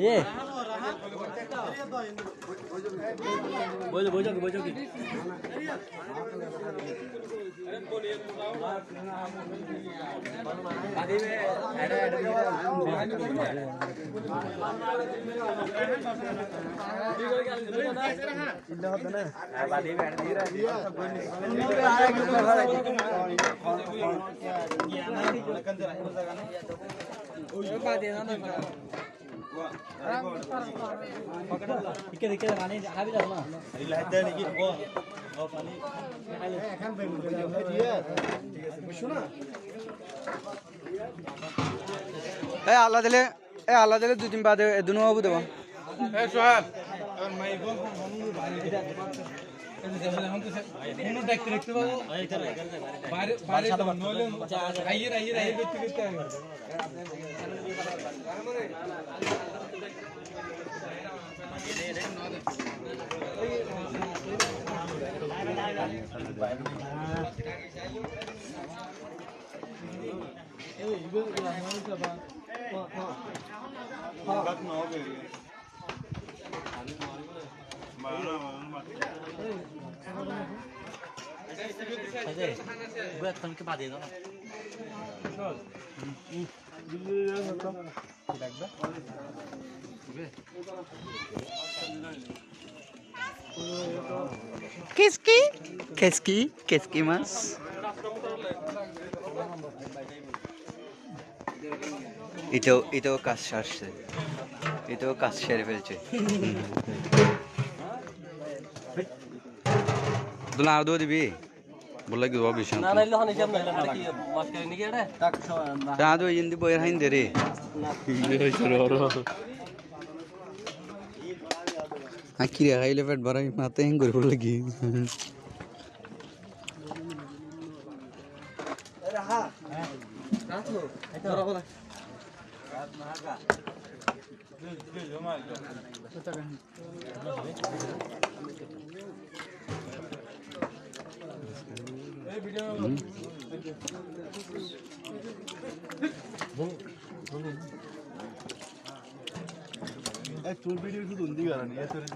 ये बोझो बोझो बोझो की बादी में ऐड ऐड बादी में ऐड नहीं रहा इके दिखे पानी हाबी जाओ ना इलाहते नहीं कि वो पानी এখন বের করে দাও ঠিক আছে বুঝছো না আল্লাহ দিলে দুদিন বাদে দুনো হবো দেব এই সোহেল এখন মাই বল কোনো দেখতে দেখতে বাবু বাইরে বাইরে নলে আইয়ে দেখতে দেখতে gue tekan ke padi itu. Keski mas. Itu kasar sih. Itu kasar belce. Dona ardo dibi. Bola gitu abis. Na na ilo hani jam na ilo hari mas kali ni kira. Tak so. Ardo indi boy hain dere. Akhirnya high level barai mata yang guru lagi. Tour video itu undi kan ya terus.